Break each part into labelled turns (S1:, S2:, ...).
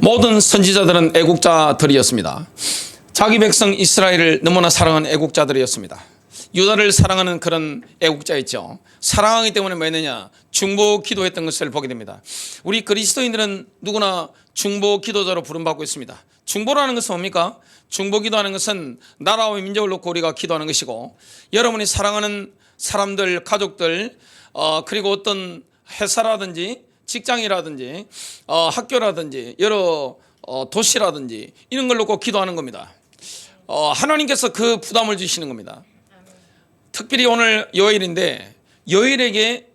S1: 모든 선지자들은 애국자들이었습니다. 자기 백성 이스라엘을 너무나 사랑하는 애국자들이었습니다. 유다를 사랑하는 그런 애국자였죠. 사랑하기 때문에 뭐 했느냐? 중보 기도했던 것을 보게 됩니다. 우리 그리스도인들은 누구나 중보 기도자로 부름받고 있습니다. 중보라는 것은 뭡니까? 중보 기도하는 것은 나라와 민족을 놓고 우리가 기도하는 것이고, 여러분이 사랑하는 사람들, 가족들, 그리고 어떤 회사라든지 직장이라든지 학교라든지 여러 도시라든지 이런 걸 놓고 기도하는 겁니다. 하나님께서 그 부담을 주시는 겁니다. 특별히 오늘 요일인데, 요일에게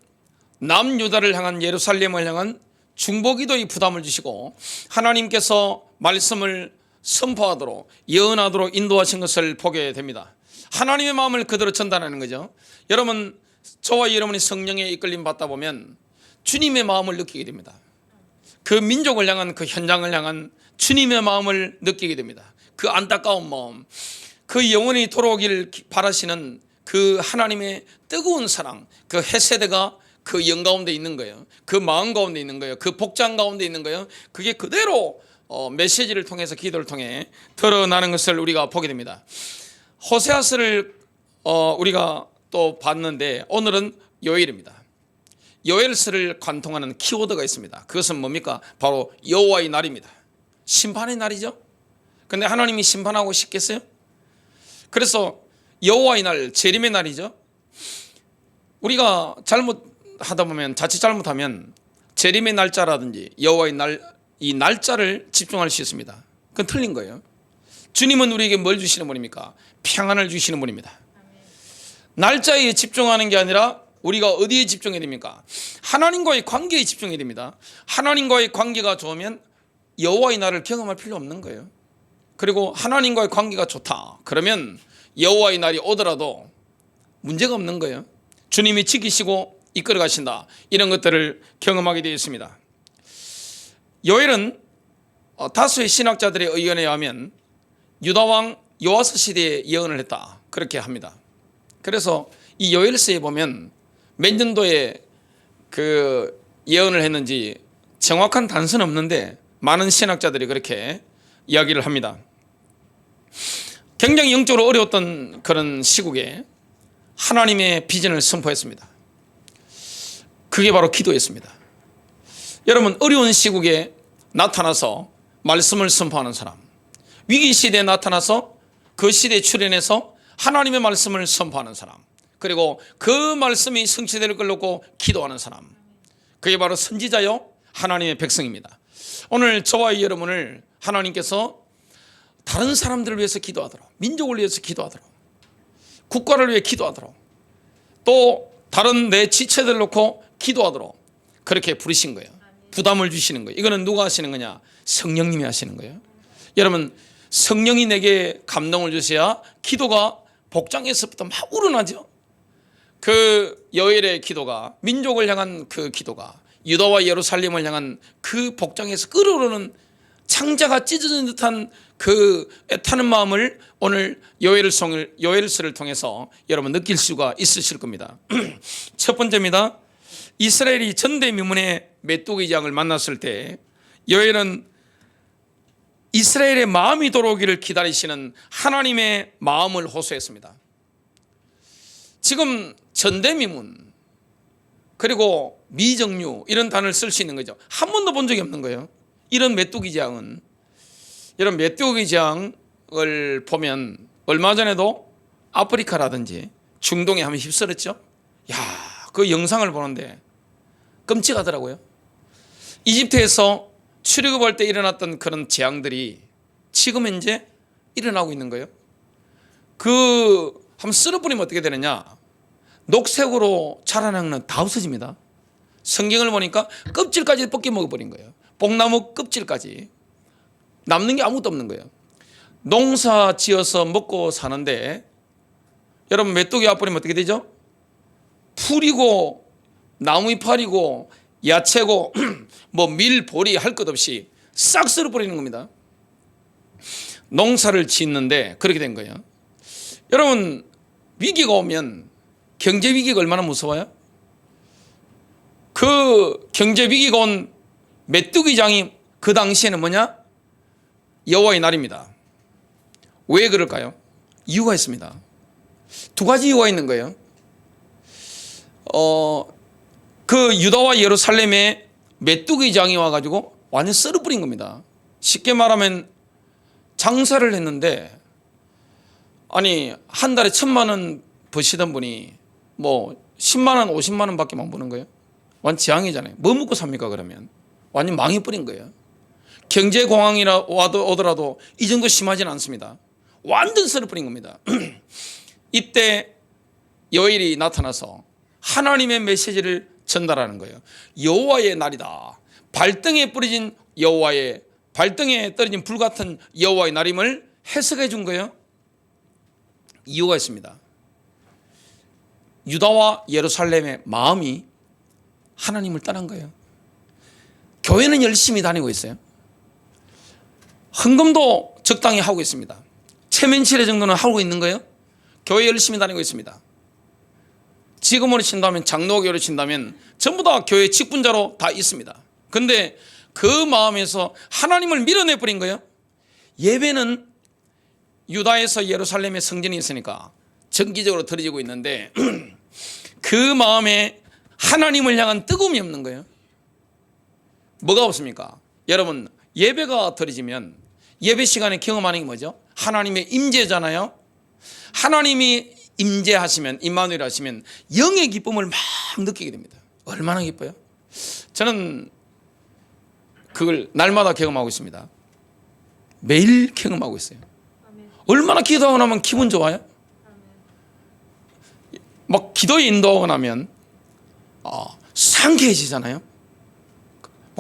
S1: 남유다를 향한, 예루살렘을 향한 중보기도의 부담을 주시고 하나님께서 말씀을 선포하도록, 예언하도록 인도하신 것을 보게 됩니다. 하나님의 마음을 그대로 전달하는 거죠. 여러분, 저와 여러분이 성령에 이끌림 받다 보면 주님의 마음을 느끼게 됩니다. 그 민족을 향한, 그 현장을 향한 주님의 마음을 느끼게 됩니다. 그 안타까운 마음, 그 영원히 돌아오기를 바라시는 그 하나님의 뜨거운 사랑, 그 헤세드가 그 영 가운데 있는 거예요. 그 마음 가운데 있는 거예요. 그 복장 가운데 있는 거예요. 그게 그대로 메시지를 통해서, 기도를 통해 드러나는 것을 우리가 보게 됩니다. 호세아서를 우리가 또 봤는데, 오늘은 요엘입니다. 요엘서를 관통하는 키워드가 있습니다. 그것은 뭡니까? 바로 여호와의 날입니다. 심판의 날이죠. 그런데 하나님이 심판하고 싶겠어요? 그래서 여호와의 날, 재림의 날이죠. 우리가 잘못하다 보면, 자칫 잘못하면 재림의 날짜라든지 여호와의 날, 이 날짜를 집중할 수 있습니다. 그건 틀린 거예요. 주님은 우리에게 뭘 주시는 분입니까? 평안을 주시는 분입니다. 날짜에 집중하는 게 아니라 우리가 어디에 집중해야 됩니까? 하나님과의 관계에 집중해야 됩니다. 하나님과의 관계가 좋으면 여호와의 날을 경험할 필요 없는 거예요. 그리고 하나님과의 관계가 좋다, 그러면 여호와의 날이 오더라도 문제가 없는 거예요. 주님이 지키시고 이끌어 가신다, 이런 것들을 경험하게 되어 있습니다. 요엘은 다수의 신학자들의 의견에 의하면 유다왕 요아스 시대에 예언을 했다, 그렇게 합니다. 그래서 이 요엘서에 보면 몇 년도에 그 예언을 했는지 정확한 단서는 없는데 많은 신학자들이 그렇게 이야기를 합니다. 굉장히 영적으로 어려웠던 그런 시국에 하나님의 비전을 선포했습니다. 그게 바로 기도였습니다. 여러분, 어려운 시국에 나타나서 말씀을 선포하는 사람, 위기 시대에 나타나서 그 시대에 출현해서 하나님의 말씀을 선포하는 사람, 그리고 그 말씀이 성취될 걸 놓고 기도하는 사람, 그게 바로 선지자요 하나님의 백성입니다. 오늘 저와 여러분을 하나님께서 다른 사람들을 위해서 기도하도록, 민족을 위해서 기도하도록, 국가를 위해 기도하도록, 또 다른 내 지체들 놓고 기도하도록 그렇게 부르신 거예요. 부담을 주시는 거예요. 이거는 누가 하시는 거냐? 성령님이 하시는 거예요. 여러분, 성령이 내게 감동을 주셔야 기도가 복장에서부터 막 우러나죠. 그 요엘의 기도가, 민족을 향한 그 기도가, 유다와 예루살렘을 향한 그 복장에서 끓어오르는 창자가 찢어진 듯한 그 애타는 마음을 오늘 요엘서를 통해서 여러분 느낄 수가 있으실 겁니다. 첫 번째입니다. 이스라엘이 전대미문의 메뚜기 장을 만났을 때 요엘은 이스라엘의 마음이 돌아오기를 기다리시는 하나님의 마음을 호소했습니다. 지금 전대미문, 그리고 미정유, 이런 단어를 쓸 수 있는 거죠. 한 번도 본 적이 없는 거예요. 이런 메뚜기장은, 이런 메뚜기장을 보면 얼마 전에도 아프리카라든지 중동에 한번 휩쓸었죠. 야, 그 영상을 보는데 끔찍하더라고요. 이집트에서 출애굽할 때 일어났던 그런 재앙들이 지금 현재 일어나고 있는 거예요. 한번 쓸어버리면 어떻게 되느냐? 녹색으로 자라나는 건 다 없어집니다. 성경을 보니까 껍질까지 벗겨 먹어버린 거예요. 뽕나무 껍질까지 남는 게 아무것도 없는 거예요. 농사 지어서 먹고 사는데, 여러분, 메뚜기 와버리면 어떻게 되죠? 풀이고 나무 이파리고 야채고 뭐 밀, 보리 할 것 없이 싹 쓸어버리는 겁니다. 농사를 짓는데 그렇게 된 거예요. 여러분, 위기가 오면, 경제 위기가 얼마나 무서워요? 그 경제 위기가 온 메뚜기장이 그 당시에는 뭐냐? 여호와의 날입니다. 왜 그럴까요? 이유가 있습니다. 두 가지 이유가 있는 거예요. 그 유다와 예루살렘에 메뚜기 장이 와가지고 완전 썰어버린 겁니다. 쉽게 말하면 장사를 했는데, 아니 한 달에 1,000만 원 버시던 분이 뭐 10만 원, 50만 원 밖에 못 버는 거예요. 완전 재앙이잖아요. 뭐 먹고 삽니까? 그러면 완전 망해버린 거예요. 경제공황이라 오더라도 이 정도 심하지는 않습니다. 완전 썰어버린 겁니다. 이때 여호엘이 나타나서 하나님의 메시지를 전달하는 거예요. 여호와의 날이다. 발등에 떨어진 불같은 여호와의 날임을 해석해 준 거예요. 이유가 있습니다. 유다와 예루살렘의 마음이 하나님을 떠난 거예요. 교회는 열심히 다니고 있어요. 헌금도 적당히 하고 있습니다. 체면치레 정도는 하고 있는 거예요. 교회 열심히 다니고 있습니다. 지금으로 친다면, 장로교로 친다면 전부 다 교회 직분자로 다 있습니다. 그런데 그 마음에서 하나님을 밀어내 버린 거예요. 예배는 유다에서 예루살렘에 성전이 있으니까 정기적으로 드려지고 있는데 그 마음에 하나님을 향한 뜨거움이 없는 거예요. 뭐가 없습니까? 여러분, 예배가 드려지면 예배 시간에 경험하는 게 뭐죠? 하나님의 임재잖아요. 하나님이 임재하시면, 임마누엘 하시면 영의 기쁨을 막 느끼게 됩니다. 얼마나 기뻐요? 저는 그걸 날마다 경험하고 있습니다. 매일 경험하고 있어요. 얼마나 기도하고 나면 기분 좋아요? 막 기도에 인도하고 나면 상쾌해지잖아요.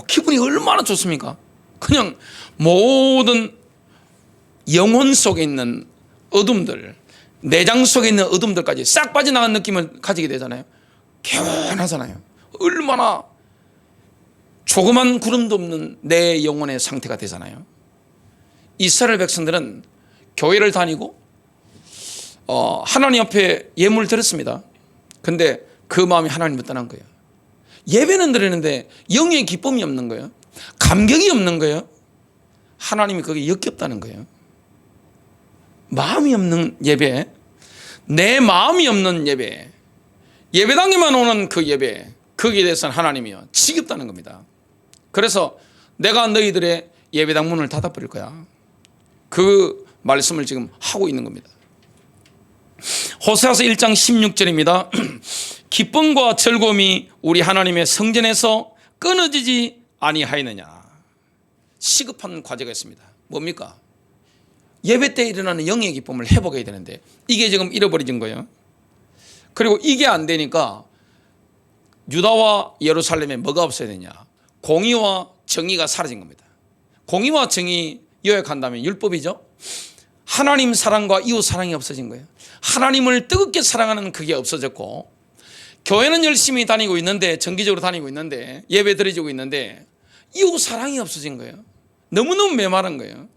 S1: 기분이 얼마나 좋습니까? 그냥 모든 영혼 속에 있는 어둠들, 내장 속에 있는 어둠들까지 싹 빠져나간 느낌을 가지게 되잖아요. 개운하잖아요. 얼마나 조그만 구름도 없는 내 영혼의 상태가 되잖아요. 이스라엘 백성들은 교회를 다니고 하나님 앞에 예물을 드렸습니다. 근데 그 마음이 하나님을 떠난 거예요. 예배는 드리는데 영의 기쁨이 없는 거예요. 감격이 없는 거예요. 하나님이 거기에 역겹다는 거예요. 마음이 없는 예배, 내 마음이 없는 예배, 예배당에만 오는 그 예배, 거기에 대해서는 하나님이요 지겹다는 겁니다. 그래서 내가 너희들의 예배당 문을 닫아버릴 거야. 그 말씀을 지금 하고 있는 겁니다. 호세아서 1장 16절입니다. 기쁨과 즐거움이 우리 하나님의 성전에서 끊어지지 아니하였느냐. 시급한 과제가 있습니다. 뭡니까? 예배 때 일어나는 영의 기쁨을 회복해야 되는데 이게 지금 잃어버려진 거예요. 그리고 이게 안 되니까 유다와 예루살렘에 뭐가 없어야 되냐? 공의와 정의가 사라진 겁니다. 공의와 정의 요약한다면 율법이죠. 하나님 사랑과 이웃 사랑이 없어진 거예요. 하나님을 뜨겁게 사랑하는 그게 없어졌고, 교회는 열심히 다니고 있는데, 정기적으로 다니고 있는데, 예배 드려지고 있는데 이웃 사랑이 없어진 거예요. 너무너무 메마른 거예요.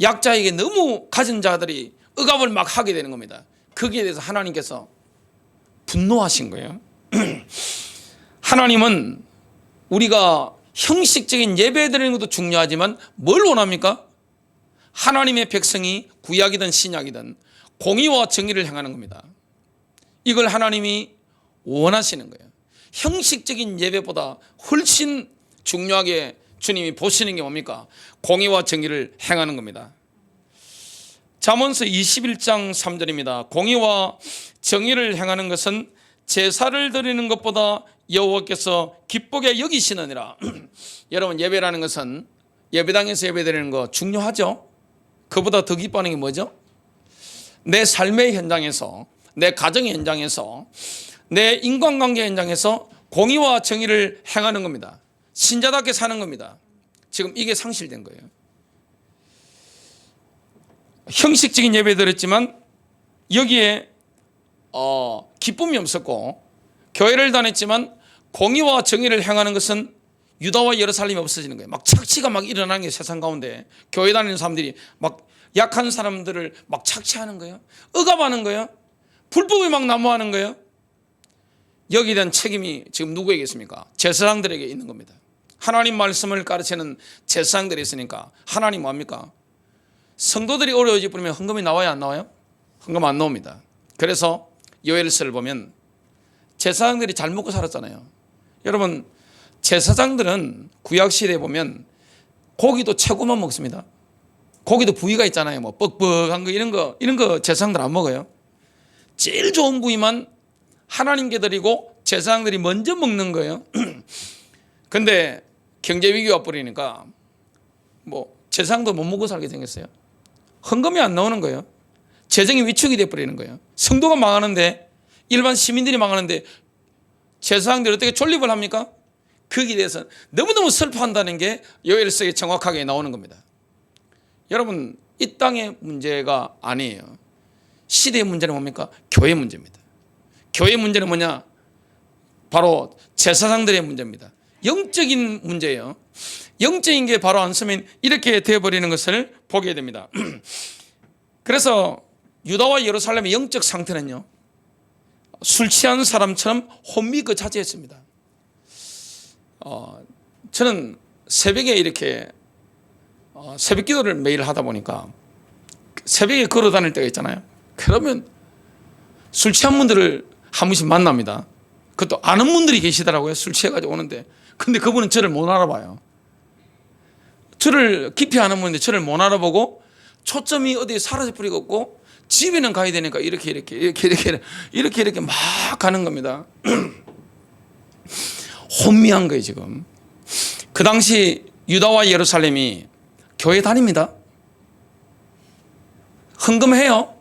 S1: 약자에게 너무 가진 자들이 억압을 막 하게 되는 겁니다. 거기에 대해서 하나님께서 분노하신 거예요. 하나님은 우리가 형식적인 예배 드리는 것도 중요하지만 뭘 원합니까? 하나님의 백성이 구약이든 신약이든 공의와 정의를 행하는 겁니다. 이걸 하나님이 원하시는 거예요. 형식적인 예배보다 훨씬 중요하게 주님이 보시는 게 뭡니까? 공의와 정의를 행하는 겁니다. 잠언서 21장 3절입니다. 공의와 정의를 행하는 것은 제사를 드리는 것보다 여호와께서 기쁘게 여기시느니라. 여러분, 예배라는 것은 예배당에서 예배드리는 거 중요하죠. 그보다 더 기뻐하는 게 뭐죠? 내 삶의 현장에서, 내 가정의 현장에서, 내 인간관계 현장에서 공의와 정의를 행하는 겁니다. 신자답게 사는 겁니다. 지금 이게 상실된 거예요. 형식적인 예배 드렸지만 여기에 기쁨이 없었고, 교회를 다녔지만 공의와 정의를 행하는 것은 유다와 예루살렘이 없어지는 거예요. 막 착취가 막 일어나는 게 세상 가운데 교회 다니는 사람들이 막 약한 사람들을 막 착취하는 거예요. 억압하는 거예요. 불법을 막 난무하는 거예요. 여기에 대한 책임이 지금 누구에게 있습니까? 제사장들에게 있는 겁니다. 하나님 말씀을 가르치는 제사장들이 있으니까 하나님 뭐합니까? 성도들이 어려워지 뿌리면 헌금이 나와요, 안 나와요? 헌금 안 나옵니다. 그래서 요엘서를 보면 제사장들이 잘 먹고 살았잖아요. 여러분, 제사장들은 구약시대에 보면 고기도 최고만 먹습니다. 고기도 부위가 있잖아요. 뭐 뻑뻑한 거 이런 거 제사장들 안 먹어요. 제일 좋은 부위만 하나님께 드리고 제사장들이 먼저 먹는 거예요. 근데 경제 위기가 뿌리니까 뭐 제사장도 못 먹고 살게 생겼어요. 헌금이 안 나오는 거예요. 재정이 위축이 돼 버리는 거예요. 성도가 망하는데, 일반 시민들이 망하는데 제사장들이 어떻게 존립을 합니까? 거기에 대해서 너무너무 슬퍼한다는 게 요엘서에 정확하게 나오는 겁니다. 여러분, 이 땅의 문제가 아니에요. 시대의 문제는 뭡니까? 교회 문제입니다. 교회 문제는 뭐냐? 바로 제사장들의 문제입니다. 영적인 문제예요. 영적인 게 바로 안 쓰면 이렇게 되어버리는 것을 보게 됩니다. 그래서 유다와 예루살렘의 영적 상태는요, 술 취한 사람처럼 혼미 그 자체였습니다. 저는 새벽에 이렇게 새벽 기도를 매일 하다 보니까 새벽에 걸어 다닐 때가 있잖아요. 그러면 술 취한 분들을 한 번씩 만납니다. 그것도 아는 분들이 계시더라고요. 술 취해가지고 오는데. 근데 그분은 저를 못 알아봐요. 저를 깊이 아는 분인데 저를 못 알아보고 초점이 어디에 사라져 버리고 집에는 가야 되니까 이렇게 막 가는 겁니다. 혼미한 거예요, 지금. 그 당시 유다와 예루살렘이 교회 다닙니다. 헌금해요.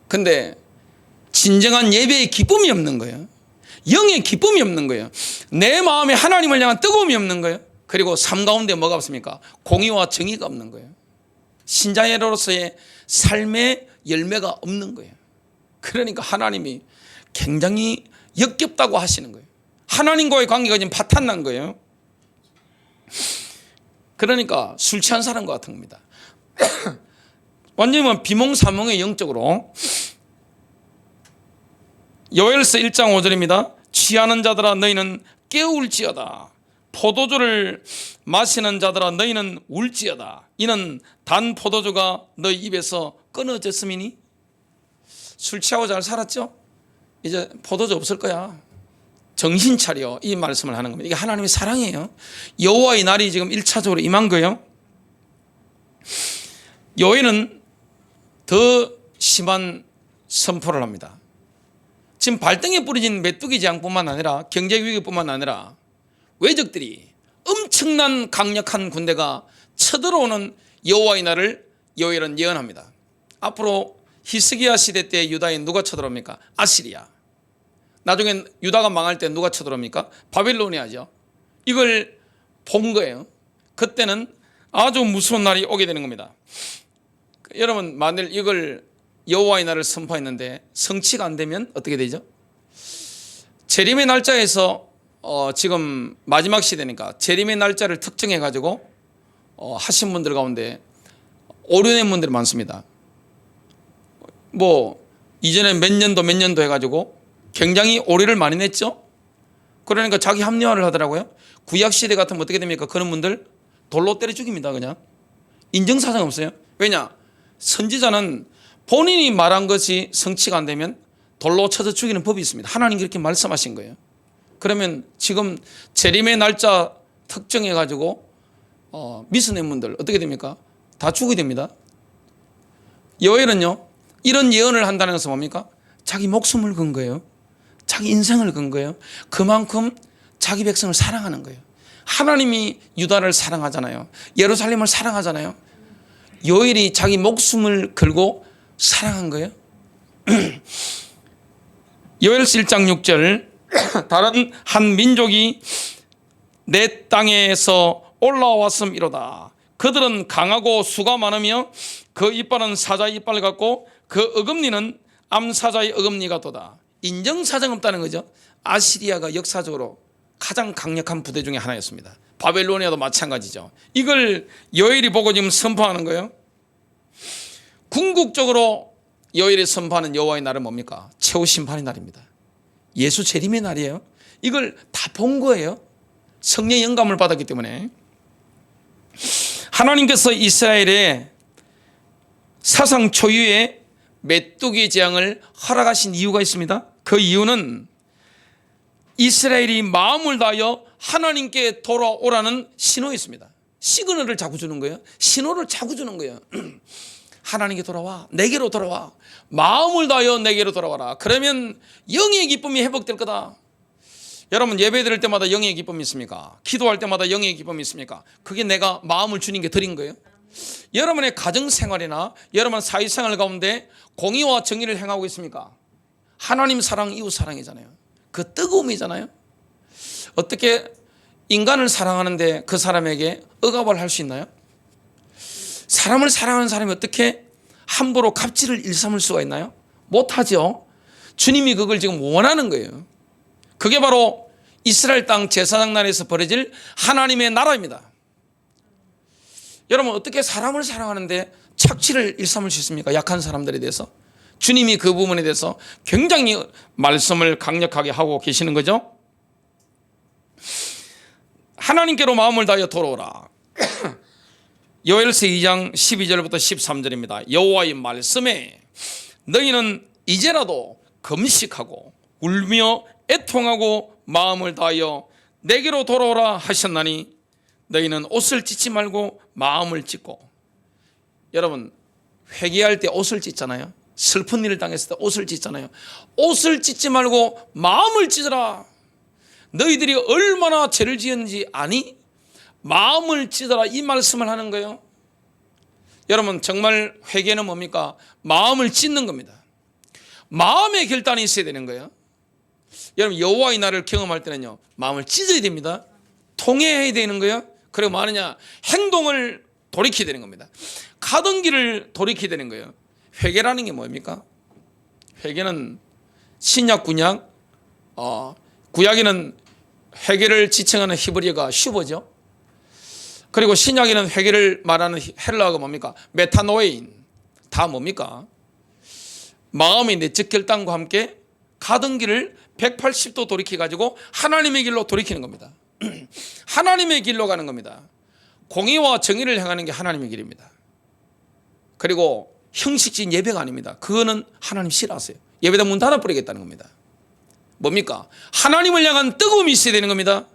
S1: 근데 진정한 예배의 기쁨이 없는 거예요. 영의 기쁨이 없는 거예요. 내 마음에 하나님을 향한 뜨거움이 없는 거예요. 그리고 삶 가운데 뭐가 없습니까? 공의와 정의가 없는 거예요. 신자로서의 삶의 열매가 없는 거예요. 그러니까 하나님이 굉장히 역겹다고 하시는 거예요. 하나님과의 관계가 지금 파탄난 거예요. 그러니까 술 취한 사람과 같은 겁니다. 완전히 비몽사몽의 영적으로. 요엘서 1장 5절입니다. 취하는 자들아 너희는 깨울지어다. 포도주를 마시는 자들아 너희는 울지어다. 이는 단 포도주가 너희 입에서 끊어졌음이니. 술 취하고 잘 살았죠? 이제 포도주 없을 거야. 정신 차려. 이 말씀을 하는 겁니다. 이게 하나님의 사랑이에요. 여호와의 날이 지금 1차적으로 임한 거예요. 요엘은 더 심한 선포를 합니다. 지금 발등에 뿌려진 메뚜기 재앙뿐만 아니라 경제 위기뿐만 아니라 외적들이 엄청난 강력한 군대가 쳐들어오는 여호와의 날을 요엘은 예언합니다. 앞으로 히스기야 시대 때 유다에 누가 쳐들어옵니까? 아시리아. 나중에 유다가 망할 때 누가 쳐들어옵니까? 바빌로니아죠. 이걸 본 거예요. 그때는 아주 무서운 날이 오게 되는 겁니다. 여러분, 만일 이걸 여호와의 날을 선포했는데 성취가 안 되면 어떻게 되죠? 재림의 날짜에서 지금 마지막 시대니까 재림의 날짜를 특정해 가지고 하신 분들 가운데 오류낸 분들이 많습니다. 뭐 이전에 몇 년도 해가지고 굉장히 오류를 많이 냈죠. 그러니까 자기 합리화를 하더라고요. 구약 시대 같으면 어떻게 됩니까? 그런 분들 돌로 때려 죽입니다. 그냥 인정사정 없어요. 왜냐? 선지자는 본인이 말한 것이 성취가 안 되면 돌로 쳐서 죽이는 법이 있습니다. 하나님 그렇게 말씀하신 거예요. 그러면 지금 재림의 날짜 특정해 가지고 미스낸 분들 어떻게 됩니까? 다 죽게 됩니다. 요엘은요, 이런 예언을 한다는 것은 뭡니까? 자기 목숨을 건 거예요. 자기 인생을 건 거예요. 그만큼 자기 백성을 사랑하는 거예요. 하나님이 유다를 사랑하잖아요. 예루살렘을 사랑하잖아요. 요엘이 자기 목숨을 걸고 사랑한 거예요. 요엘서 1장 6절 다른 한 민족이 내 땅에서 올라왔음이로다. 그들은 강하고 수가 많으며 그 이빨은 사자의 이빨 같고 그 어금니는 암사자의 어금니 같도다. 인정사정 없다는 거죠. 아시리아가 역사적으로 가장 강력한 부대 중에 하나였습니다. 바벨로니아도 마찬가지죠. 이걸 요엘이 보고 지금 선포하는 거예요. 궁극적으로 요엘이 선포하는 여호와의 날은 뭡니까? 최후 심판의 날입니다. 예수 재림의 날이에요. 이걸 다 본 거예요. 성령의 영감을 받았기 때문에. 하나님께서 이스라엘의 사상 초유의 메뚜기 재앙을 허락하신 이유가 있습니다. 그 이유는 이스라엘이 마음을 다하여 하나님께 돌아오라는 신호였습니다. 시그널을 자꾸 주는 거예요. 신호를 자꾸 주는 거예요. 하나님께 돌아와, 내게로 돌아와, 마음을 다하여 내게로 돌아와라. 그러면 영의 기쁨이 회복될 거다. 여러분, 예배 드릴 때마다 영의 기쁨이 있습니까? 기도할 때마다 영의 기쁨이 있습니까? 그게 내가 마음을 주님께 드린 거예요. 여러분의 가정생활이나 여러분 사회생활 가운데 공의와 정의를 행하고 있습니까? 하나님 사랑, 이웃 사랑이잖아요. 그 뜨거움이잖아요. 어떻게 인간을 사랑하는데 그 사람에게 억압을 할 수 있나요? 사람을 사랑하는 사람이 어떻게 함부로 갑질을 일삼을 수가 있나요? 못하죠. 주님이 그걸 지금 원하는 거예요. 그게 바로 이스라엘 땅 제사장 나라에서 벌어질 하나님의 나라입니다. 여러분, 어떻게 사람을 사랑하는데 착취를 일삼을 수 있습니까? 약한 사람들에 대해서. 주님이 그 부분에 대해서 굉장히 말씀을 강력하게 하고 계시는 거죠. 하나님께로 마음을 다하여 돌아오라. 요엘서 2장 12절부터 13절입니다. 여호와의 말씀에 너희는 이제라도 금식하고 울며 애통하고 마음을 다하여 내게로 돌아오라 하셨나니 너희는 옷을 찢지 말고 마음을 찢고. 여러분, 회개할 때 옷을 찢잖아요. 슬픈 일을 당했을 때 옷을 찢잖아요. 옷을 찢지 말고 마음을 찢어라. 너희들이 얼마나 죄를 지었는지 아니? 마음을 찢어라, 이 말씀을 하는 거예요. 여러분, 정말 회개는 뭡니까? 마음을 찢는 겁니다. 마음의 결단이 있어야 되는 거예요. 여러분, 여호와의 날을 경험할 때는요, 마음을 찢어야 됩니다. 통회해야 되는 거예요. 그리고 뭐 하느냐? 행동을 돌이켜야 되는 겁니다. 가던 길을 돌이켜야 되는 거예요. 회개라는 게 뭡니까? 회개는 신약 구약, 구약에는 회개를 지칭하는 히브리어가 슈버죠. 그리고 신약에는 회개를 말하는 헬라어가 뭡니까? 메타노에인. 다 뭡니까? 마음의 내적 결단과 함께 가던 길을 180도 돌이켜가지고 하나님의 길로 돌이키는 겁니다. 하나님의 길로 가는 겁니다. 공의와 정의를 행하는 게 하나님의 길입니다. 그리고 형식적인 예배가 아닙니다. 그거는 하나님 싫어하세요. 예배당 문 닫아버리겠다는 겁니다. 뭡니까? 하나님을 향한 뜨거움이 있어야 되는 겁니다.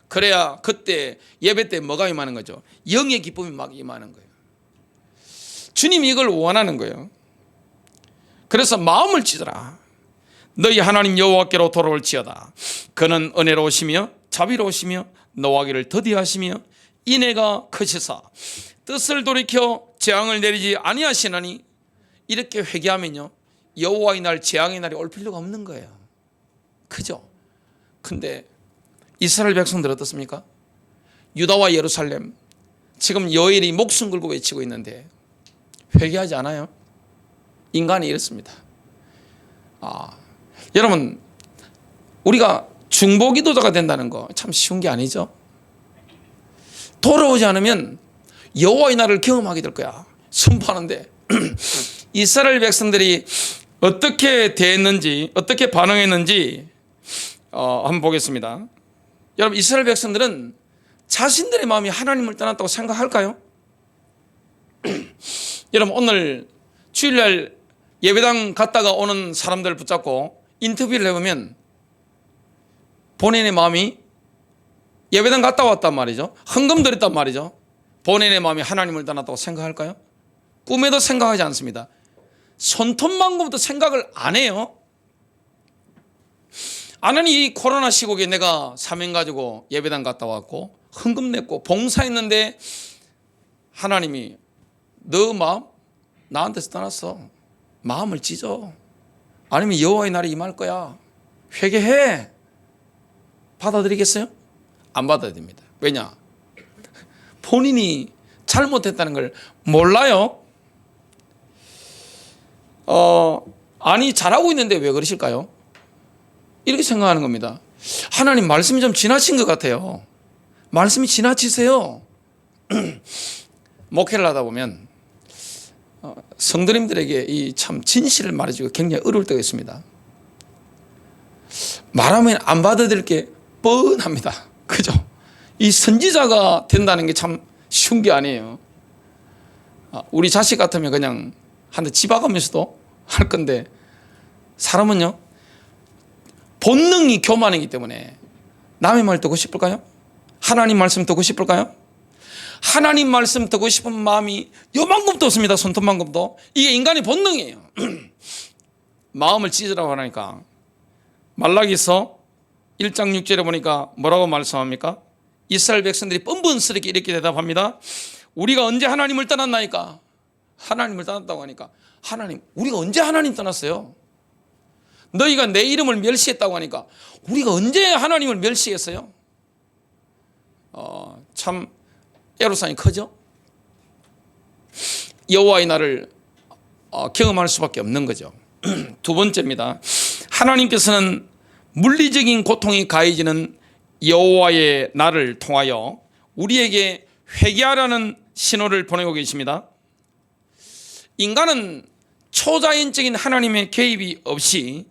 S1: 그래야 그때 예배 때 뭐가 임하는 거죠? 영의 기쁨이 막 임하는 거예요. 주님이 이걸 원하는 거예요. 그래서 마음을 찢어라. 너희 하나님 여호와께로 돌아올지어다. 그는 은혜로우시며 자비로우시며 노하기를 더디하시며 인애가 크시사 뜻을 돌이켜 재앙을 내리지 아니하시나니. 이렇게 회개하면요, 여호와의 날, 재앙의 날이 올 필요가 없는 거예요. 그죠? 근데 이스라엘 백성들 어떻습니까? 유다와 예루살렘, 지금 여일이 목숨 걸고 외치고 있는데 회개하지 않아요? 인간이 이렇습니다. 여러분, 우리가 중보기도자가 된다는 거 참 쉬운 게 아니죠. 돌아오지 않으면 여호와의 날을 경험하게 될 거야 선포하는데 이스라엘 백성들이 어떻게 대했는지, 어떻게 반응했는지 한번 보겠습니다. 여러분, 이스라엘 백성들은 자신들의 마음이 하나님을 떠났다고 생각할까요? 여러분, 오늘 주일날 예배당 갔다가 오는 사람들 붙잡고 인터뷰를 해보면 본인의 마음이 예배당 갔다 왔단 말이죠. 헌금 드렸단 말이죠. 본인의 마음이 하나님을 떠났다고 생각할까요? 꿈에도 생각하지 않습니다. 손톱만큼도 생각을 안 해요. 아니, 이 코로나 시국에 내가 사명 가지고 예배당 갔다 왔고 헌금 냈고 봉사했는데 하나님이 너 마음 나한테서 떠났어. 마음을 찢어. 아니면 여호와의 날이 임할 거야. 회개해. 받아들이겠어요? 안 받아들입니다. 왜냐? 본인이 잘못했다는 걸 몰라요. 아니, 잘하고 있는데 왜 그러실까요? 이렇게 생각하는 겁니다. 하나님, 말씀이 좀 지나친 것 같아요. 말씀이 지나치세요. 목회를 하다 보면 성도님들에게 이 참 진실을 말해주기가 굉장히 어려울 때가 있습니다. 말하면 안 받아들일 게 뻔합니다. 그죠? 이 선지자가 된다는 게 참 쉬운 게 아니에요. 우리 자식 같으면 그냥 한 대 집어가면서도 할 건데, 사람은요 본능이 교만이기 때문에 남의 말 듣고 싶을까요? 하나님 말씀 듣고 싶을까요? 하나님 말씀 듣고 싶은 마음이 요만큼도 없습니다. 손톱만큼도. 이게 인간의 본능이에요. 마음을 찢으라고 하니까 말라기서 1장 6절에 보니까 뭐라고 말씀합니까? 이스라엘 백성들이 뻔뻔스럽게 이렇게 대답합니다. 우리가 언제 하나님을 떠났나이까? 하나님을 떠났다고 하니까, 하나님, 우리가 언제 하나님 떠났어요? 너희가 내 이름을 멸시했다고 하니까, 우리가 언제 하나님을 멸시했어요? 참 애로사항이 크죠. 여호와의 날을 경험할 수밖에 없는 거죠. 두 번째입니다. 하나님께서는 물리적인 고통이 가해지는 여호와의 날을 통하여 우리에게 회개하라는 신호를 보내고 계십니다. 인간은 초자연적인 하나님의 개입이 없이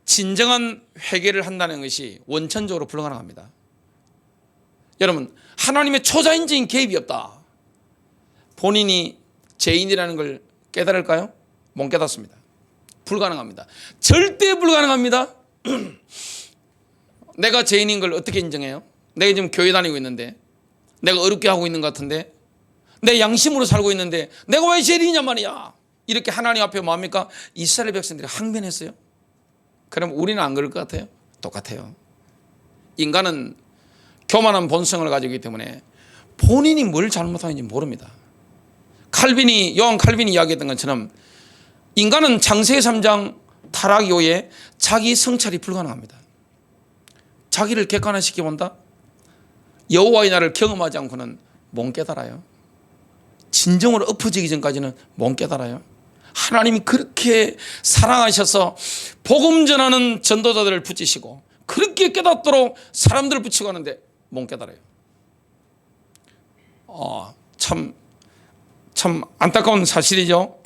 S1: 진정한 회개를 한다는 것이 원천적으로 불가능합니다. 여러분, 하나님의 초자연적인 개입이 없다. 본인이 죄인이라는 걸 깨달을까요? 못 깨닫습니다. 불가능합니다. 절대 불가능합니다. 내가 죄인인 걸 어떻게 인정해요? 내가 지금 교회 다니고 있는데, 내가 어렵게 하고 있는 것 같은데, 내 양심으로 살고 있는데 내가 왜 죄인이냐 말이야. 이렇게 하나님 앞에 뭐합니까? 이스라엘 백성들이 항변했어요. 그럼 우리는 안 그럴 것 같아요? 똑같아요. 인간은 교만한 본성을 가지고 있기 때문에 본인이 뭘 잘못하는지 모릅니다. 요한 칼빈이 이야기했던 것처럼 인간은 창세기 3장 타락 이후에 자기 성찰이 불가능합니다. 자기를 객관화시켜 본다? 여호와의 날을 경험하지 않고는 못 깨달아요. 진정으로 엎어지기 전까지는 못 깨달아요. 하나님이 그렇게 사랑하셔서 복음 전하는 전도자들을 붙이시고 그렇게 깨닫도록 사람들을 붙이고 하는데 못 깨달아요. 참 안타까운 사실이죠.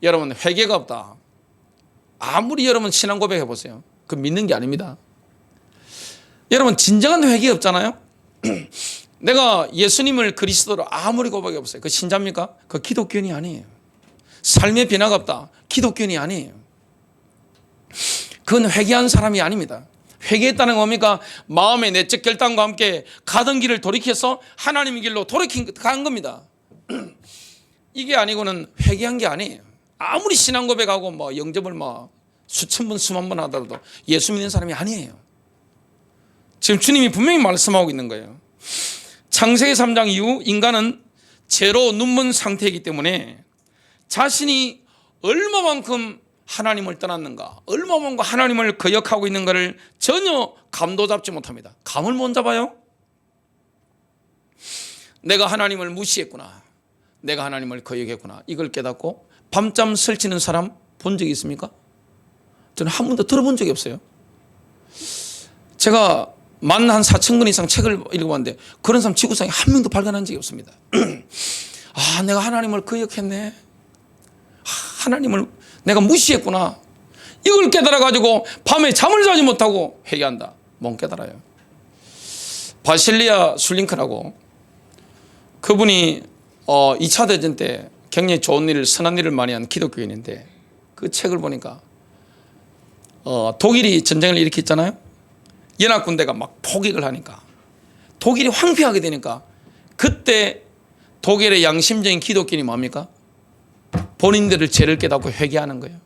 S1: 여러분, 회개가 없다. 아무리 여러분 신앙 고백해 보세요. 그 믿는 게 아닙니다. 여러분, 진정한 회개 없잖아요. 내가 예수님을 그리스도로 아무리 고백해 보세요. 그 신자입니까? 그 기독교인이 아니에요. 삶의 변화가 없다. 기독교인이 아니에요. 그건 회개한 사람이 아닙니다. 회개했다는 건 뭡니까? 마음의 내적 결단과 함께 가던 길을 돌이켜서 하나님의 길로 간 겁니다. 이게 아니고는 회개한 게 아니에요. 아무리 신앙 고백하고 영접을 수천 번, 수만 번 하더라도 예수 믿는 사람이 아니에요. 지금 주님이 분명히 말씀하고 있는 거예요. 창세기 3장 이후 인간은 죄로 눈먼 상태이기 때문에 자신이 얼마만큼 하나님을 떠났는가, 얼마만큼 하나님을 거역하고 있는가를 전혀 감도 잡지 못합니다. 감을 못 잡아요. 내가 하나님을 무시했구나, 내가 하나님을 거역했구나, 이걸 깨닫고 밤잠 설치는 사람 본 적이 있습니까? 저는 한 번도 들어본 적이 없어요. 제가 한 4,000권 이상 책을 읽어봤는데 그런 사람 지구상에 한 명도 발견한 적이 없습니다. 내가 하나님을 거역했네, 하나님을 내가 무시했구나, 이걸 깨달아가지고 밤에 잠을 자지 못하고 회개한다. 못 깨달아요. 바실리아 술링크라고, 그분이 2차 대전 때 굉장히 좋은 일, 선한 일을 많이 한 기독교인인데, 그 책을 보니까 독일이 전쟁을 일으켰잖아요. 연합군대가 막 포격을 하니까 독일이 황폐하게 되니까 그때 독일의 양심적인 기독교인이 뭡니까? 본인들의 죄를 깨닫고 회개하는 거예요.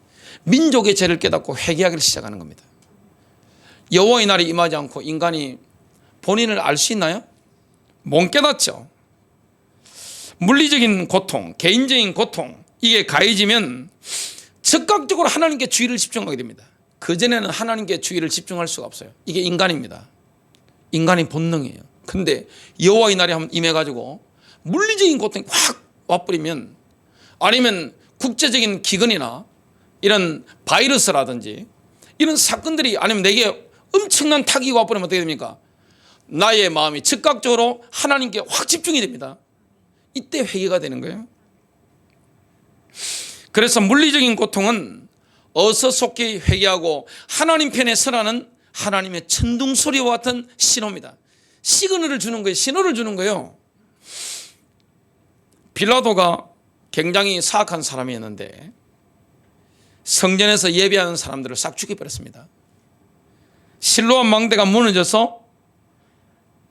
S1: 민족의 죄를 깨닫고 회개하기를 시작하는 겁니다. 여호와의 날이 임하지 않고 인간이 본인을 알 수 있나요? 못 깨닫죠. 물리적인 고통, 개인적인 고통, 이게 가해지면 즉각적으로 하나님께 주의를 집중하게 됩니다. 그전에는 하나님께 주의를 집중할 수가 없어요. 이게 인간입니다. 인간의 본능이에요. 근데 여호와의 날이 한번 임해가지고 물리적인 고통이 확 와버리면, 아니면 국제적인 기근이나 이런 바이러스라든지 이런 사건들이, 아니면 내게 엄청난 타격이 와버리면 어떻게 됩니까? 나의 마음이 즉각적으로 하나님께 확 집중이 됩니다. 이때 회개가 되는 거예요. 그래서 물리적인 고통은 어서속히 회개하고 하나님 편에 서라는 하나님의 천둥소리와 같은 신호입니다. 시그널을 주는 거예요. 신호를 주는 거예요. 빌라도가 굉장히 사악한 사람이었는데 성전에서 예배하는 사람들을 싹 죽여버렸습니다. 실로암 망대가 무너져서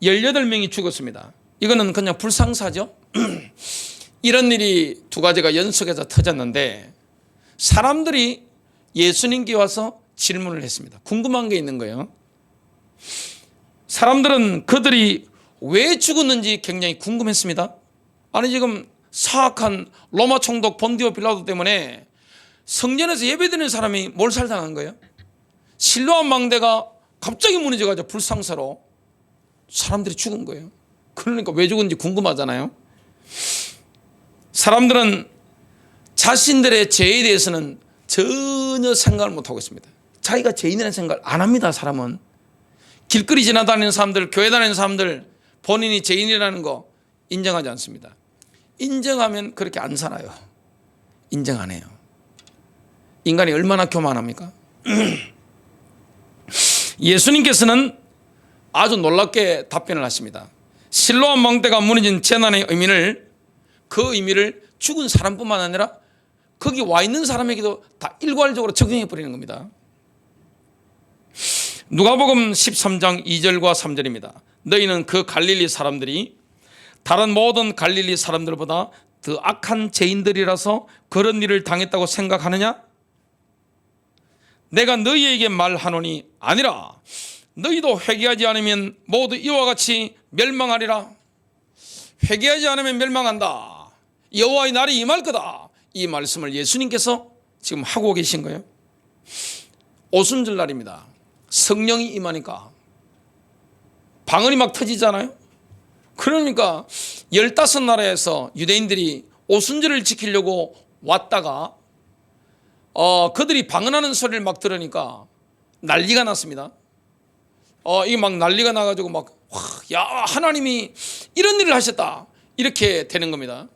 S1: 18명이 죽었습니다. 이거는 그냥 불상사죠. 이런 일이 두 가지가 연속해서 터졌는데 사람들이 예수님께 와서 질문을 했습니다. 궁금한 게 있는 거예요. 사람들은 그들이 왜 죽었는지 굉장히 궁금했습니다. 아니 지금 사악한 로마 총독 본디오 빌라도 때문에 성전에서 예배드리는 사람이 몰살당한 거예요. 실로암 망대가 갑자기 무너져가지고 불상사로 사람들이 죽은 거예요. 그러니까 왜 죽은지 궁금하잖아요. 사람들은 자신들의 죄에 대해서는 전혀 생각을 못하고 있습니다. 자기가 죄인이라는 생각을 안 합니다. 사람은 길거리 지나다니는 사람들, 교회 다니는 사람들 본인이 죄인이라는 거 인정하지 않습니다. 인정하면 그렇게 안 살아요. 인정 안 해요. 인간이 얼마나 교만합니까? 예수님께서는 아주 놀랍게 답변을 하십니다. 실로암 망대가 무너진 재난의 그 의미를 죽은 사람뿐만 아니라 거기 와 있는 사람에게도 다 일괄적으로 적용해 버리는 겁니다. 누가복음 13장 2절과 3절입니다. 너희는 그 갈릴리 사람들이 다른 모든 갈릴리 사람들보다 더 악한 죄인들이라서 그런 일을 당했다고 생각하느냐? 내가 너희에게 말하노니 아니라 너희도 회개하지 않으면 모두 이와 같이 멸망하리라. 회개하지 않으면 멸망한다. 여호와의 날이 임할 거다. 이 말씀을 예수님께서 지금 하고 계신 거예요. 오순절 날입니다. 성령이 임하니까 방언이 막 터지잖아요. 그러니까 15나라에서 유대인들이 오순절을 지키려고 왔다가 그들이 방언하는 소리를 막 들으니까 난리가 났습니다. 이게 막 난리가 나가지고 막 야 하나님이 이런 일을 하셨다 이렇게 되는 겁니다.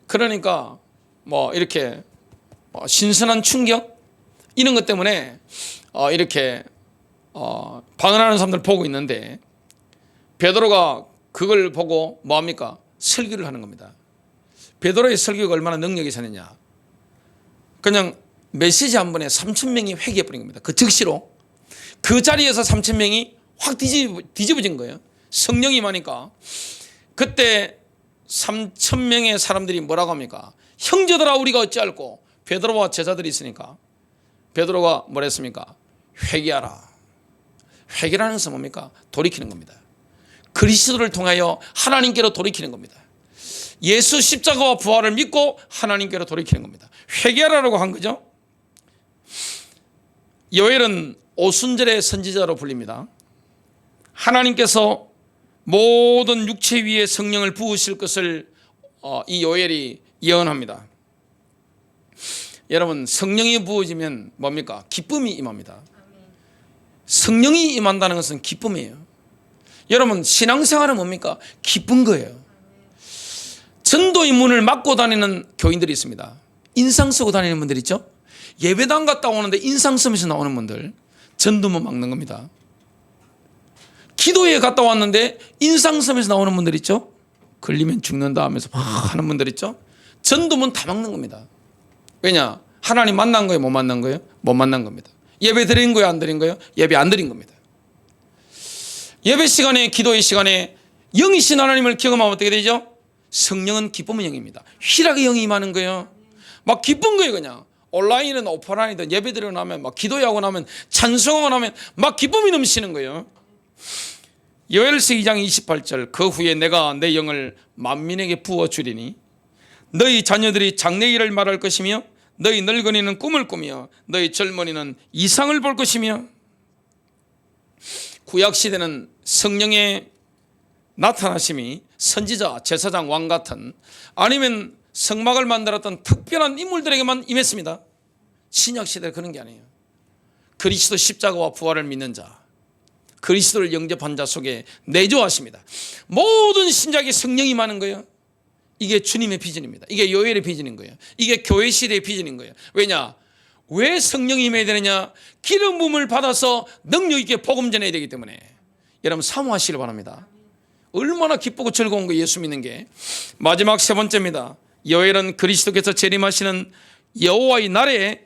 S1: 그러니까 뭐 이렇게 신선한 충격 이런 것 때문에 이렇게 방언하는 사람들 보고 있는데 베드로가 그걸 보고 뭐합니까? 설교를 하는 겁니다. 베드로의 설교가 얼마나 능력이 있었느냐. 그냥 메시지 한 번에 3,000명이 회개해버린 겁니다. 그 즉시로 그 자리에서 3,000명이 확 뒤집어진 거예요. 성령이 임하니까. 그때 3,000명의 사람들이 뭐라고 합니까? 형제들아 우리가 어찌할꼬. 베드로와 제자들이 있으니까 베드로가 뭐라 했습니까? 회개하라. 회개라는 것은 뭡니까? 돌이키는 겁니다. 그리스도를 통하여 하나님께로 돌이키는 겁니다. 예수 십자가와 부활을 믿고 하나님께로 돌이키는 겁니다. 회개하라고 한 거죠. 요엘은 오순절의 선지자로 불립니다. 하나님께서 모든 육체 위에 성령을 부으실 것을 이 요엘이 예언합니다. 여러분 성령이 부어지면 뭡니까? 기쁨이 임합니다. 성령이 임한다는 것은 기쁨이에요. 여러분 신앙생활은 뭡니까? 기쁜 거예요. 전도의 문을 막고 다니는 교인들이 있습니다. 인상 쓰고 다니는 분들 있죠. 예배당 갔다 오는데 인상 쓰면서 나오는 분들 전도문 막는 겁니다. 기도회에 갔다 왔는데 인상 쓰면서 나오는 분들 있죠. 걸리면 죽는다 하면서 막 하는 분들 있죠. 전도문 다 막는 겁니다. 왜냐? 하나님 만난 거예요? 못 만난 거예요? 못 만난 겁니다. 예배 드린 거예요? 안 드린 거예요? 예배 안 드린 겁니다. 예배 시간에 기도의 시간에 영이신 하나님을 경험하면 어떻게 되죠? 성령은 기쁨의 영입니다. 희락의 영이 임하는 거예요. 막 기쁜 거예요. 그냥 온라인이든 오프라인이든 예배 드리고 나면 막 기도하고 나면 찬송하고 나면 막 기쁨이 넘치는 거예요. 요엘서 2장 28절 그 후에 내가 내 영을 만민에게 부어주리니 너희 자녀들이 장래 일을 말할 것이며 너희 늙은이는 꿈을 꾸며 너희 젊은이는 이상을 볼 것이며. 구약시대는 성령의 나타나심이 선지자, 제사장, 왕 같은 아니면 성막을 만들었던 특별한 인물들에게만 임했습니다. 신약시대는 그런 게 아니에요. 그리스도 십자가와 부활을 믿는 자, 그리스도를 영접한 자 속에 내조하십니다. 모든 신작에 성령이 임하는 거예요. 이게 주님의 비전입니다. 이게 요엘의 비전인 거예요. 이게 교회 시대의 비전인 거예요. 왜냐? 왜 성령이 임해야 되느냐? 기름 부음을 받아서 능력 있게 복음 전해야 되기 때문에. 여러분 사모하시길 바랍니다. 얼마나 기쁘고 즐거운 거 예수 믿는 게. 마지막 세 번째입니다. 요엘은 그리스도께서 재림하시는 여호와의 날에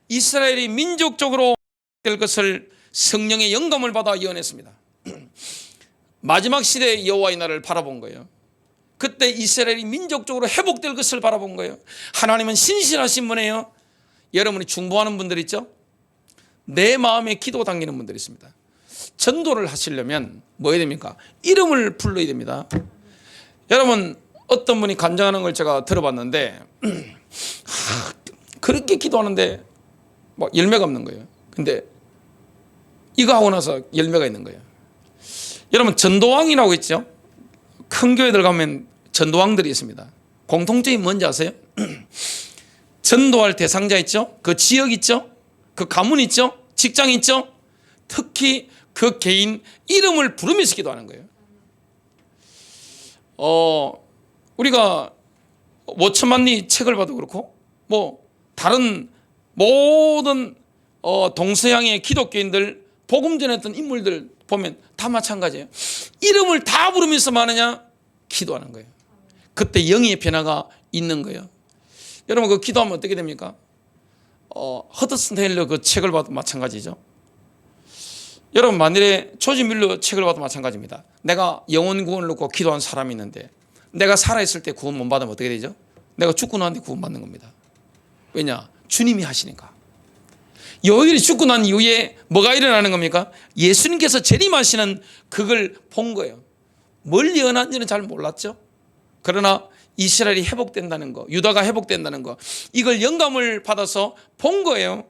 S1: 이스라엘이 민족적으로 될 것을 성령의 영감을 받아 예언했습니다. 마지막 시대의 여호와의 날을 바라본 거예요. 그때 이스라엘이 민족적으로 회복될 것을 바라본 거예요. 하나님은 신실하신 분이에요. 여러분이 중보하는 분들 있죠? 내 마음에 기도 당기는 분들이 있습니다. 전도를 하시려면 뭐 해야 됩니까? 이름을 불러야 됩니다. 여러분 어떤 분이 간증하는 걸 제가 들어봤는데 그렇게 기도하는데 뭐 열매가 없는 거예요. 근데 이거 하고 나서 열매가 있는 거예요. 여러분 전도왕이라고 있죠? 큰 교회들 가면 전도왕들이 있습니다. 공통점이 뭔지 아세요? 전도할 대상자 있죠? 그 지역 있죠? 그 가문 있죠? 직장 있죠? 특히 그 개인 이름을 부르면서 기도하는 거예요. 우리가 5천만 리 책을 봐도 그렇고 뭐 다른 모든 동서양의 기독교인들 복음 전했던 인물들 보면 다 마찬가지예요. 이름을 다 부르면서 뭐 하느냐? 기도하는 거예요. 그때 영의 변화가 있는 거예요. 여러분 그 기도하면 어떻게 됩니까? 허드슨 테일러 그 책을 봐도 마찬가지죠. 여러분 만일에 조지 밀러 책을 봐도 마찬가지입니다. 내가 영혼 구원을 놓고 기도한 사람이 있는데 내가 살아있을 때 구원 못 받으면 어떻게 되죠? 내가 죽고 나는데 구원 받는 겁니다. 왜냐? 주님이 하시니까. 요일이 죽고 난 이후에 뭐가 일어나는 겁니까? 예수님께서 재림하시는 그걸 본 거예요. 뭘 예언한지는 잘 몰랐죠. 그러나 이스라엘이 회복된다는 거, 유다가 회복된다는 거, 이걸 영감을 받아서 본 거예요.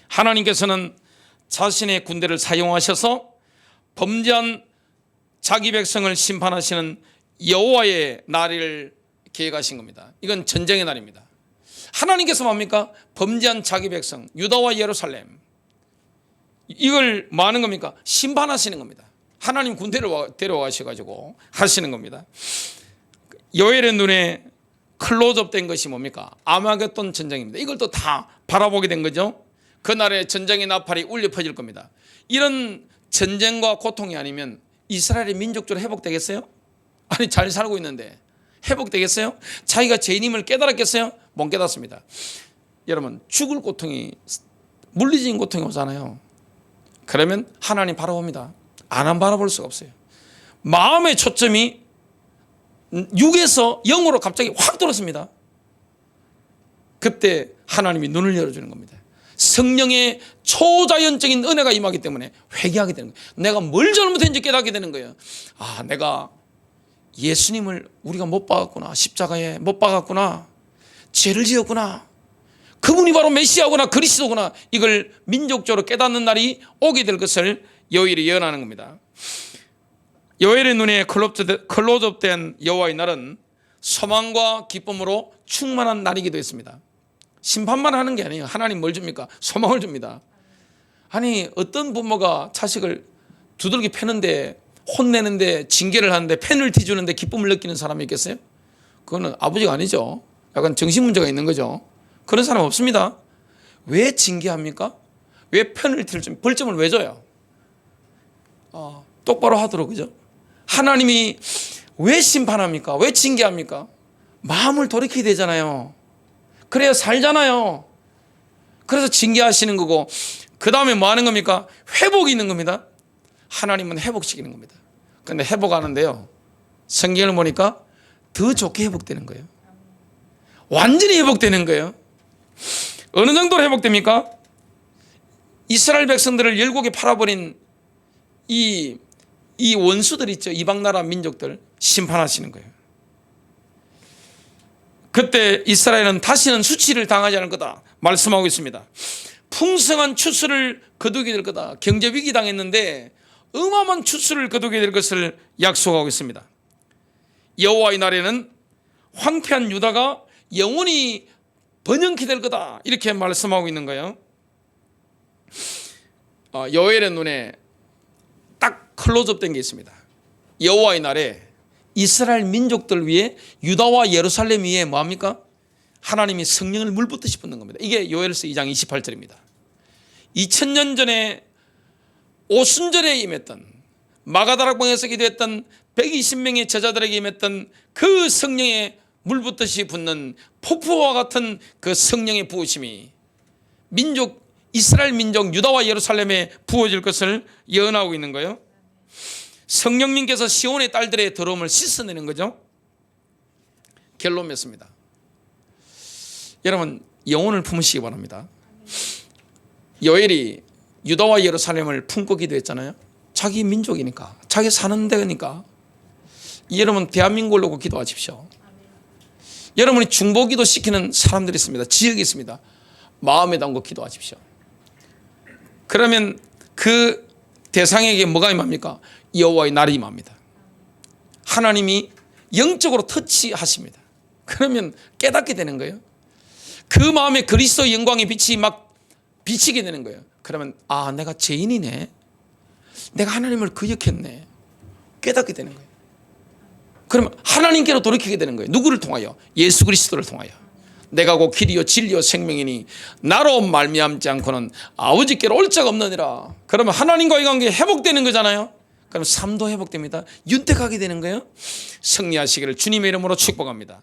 S1: 하나님께서는 자신의 군대를 사용하셔서 범죄한 자기 백성을 심판하시는 여호와의 날을 계획하신 겁니다. 이건 전쟁의 날입니다. 하나님께서 뭡니까? 범죄한 자기 백성 유다와 예루살렘 이걸 뭐 하는 겁니까? 심판하시는 겁니다. 하나님 군대를 데려가셔가지고 하시는 겁니다. 요엘의 눈에 클로즈업 된 것이 뭡니까? 아마겟돈 전쟁입니다. 이걸 또 다 바라보게 된 거죠. 그날의 전쟁의 나팔이 울려 퍼질 겁니다. 이런 전쟁과 고통이 아니면 이스라엘의 민족적으로 회복되겠어요? 아니 잘 살고 있는데 회복되겠어요? 자기가 죄인임을 깨달았겠어요? 못 깨닫습니다. 여러분 죽을 고통이 물리적인 고통이 오잖아요. 그러면 하나님 바라봅니다. 안 바라볼 수가 없어요. 마음의 초점이 육에서 영으로 갑자기 확 돌았습니다. 그때 하나님이 눈을 열어주는 겁니다. 성령의 초자연적인 은혜가 임하기 때문에 회개하게 되는 거예요. 내가 뭘 잘못했는지 깨닫게 되는 거예요. 아, 내가 예수님을 우리가 못 박았구나. 십자가에 못 박았구나. 죄를 지었구나. 그분이 바로 메시아구나. 그리스도구나. 이걸 민족적으로 깨닫는 날이 오게 될 것을 요엘이 예언하는 겁니다. 요엘의 눈에 클로즈업된 여호와의 날은 소망과 기쁨으로 충만한 날이기도 했습니다. 심판만 하는 게 아니에요. 하나님 뭘 줍니까? 소망을 줍니다. 아니 어떤 부모가 자식을 두들겨 패는데 혼내는데 징계를 하는데 페널티 주는데 기쁨을 느끼는 사람이 있겠어요? 그거는 아버지가 아니죠. 약간 정신문제가 있는 거죠. 그런 사람 없습니다. 왜 징계합니까? 왜 페널티를 좀 벌점을 왜 줘요? 똑바로 하도록 그죠? 하나님이 왜 심판합니까? 왜 징계합니까? 마음을 돌이켜야 되잖아요. 그래야 살잖아요. 그래서 징계하시는 거고 그 다음에 뭐 하는 겁니까? 회복이 있는 겁니다. 하나님은 회복시키는 겁니다. 그런데 회복하는데요, 성경을 보니까 더 좋게 회복되는 거예요. 완전히 회복되는 거예요. 어느 정도로 회복됩니까? 이스라엘 백성들을 열국에 팔아버린 이 원수들 있죠. 이방 나라 민족들 심판하시는 거예요. 그때 이스라엘은 다시는 수치를 당하지 않을 거다 말씀하고 있습니다. 풍성한 추수를 거두게 될 거다. 경제 위기 당했는데 어마어마한 추수를 거두게 될 것을 약속하고 있습니다. 여호와의 날에는 황폐한 유다가 영원히 번영케 될 거다 이렇게 말씀하고 있는 거예요. 요엘의 눈에 딱 클로즈업된 게 있습니다. 여호와의 날에 이스라엘 민족들 위에 유다와 예루살렘 위에 뭐합니까? 하나님이 성령을 물붓듯이 붓는 겁니다. 이게 요엘서 2장 28절입니다. 2000년 전에 오순절에 임했던 마가다락방에서 기도했던 120명의 제자들에게 임했던 그 성령의 물붓듯이 붓는 폭포와 같은 그 성령의 부으심이 이스라엘 민족 유다와 예루살렘에 부어질 것을 예언하고 있는 거예요. 성령님께서 시온의 딸들의 더러움을 씻어내는 거죠. 결론 맺습니다. 여러분, 영혼을 품으시기 바랍니다. 요엘이 유다와 예루살렘을 품고 기도했잖아요. 자기 민족이니까, 자기 사는 데니까. 여러분, 대한민국을 놓고 기도하십시오. 여러분이 중보기도 시키는 사람들이 있습니다. 지역이 있습니다. 마음에 담고 기도하십시오. 그러면 그 대상에게 뭐가 임합니까? 여호와의 날이 임합니다. 하나님이 영적으로 터치하십니다. 그러면 깨닫게 되는 거예요. 그 마음에 그리스도 영광의 빛이 막 비치게 되는 거예요. 그러면 내가 죄인이네, 내가 하나님을 거역했네, 깨닫게 되는 거예요. 그러면 하나님께로 돌이키게 되는 거예요. 누구를 통하여? 예수 그리스도를 통하여. 내가 곧 길이요 진리요 생명이니 나로 말미암지 않고는 아버지께로 올 자가 없느니라. 그러면 하나님과의 관계 회복되는 거잖아요. 그럼 삶도 회복됩니다. 윤택하게 되는 거예요. 승리하시기를 주님의 이름으로 축복합니다.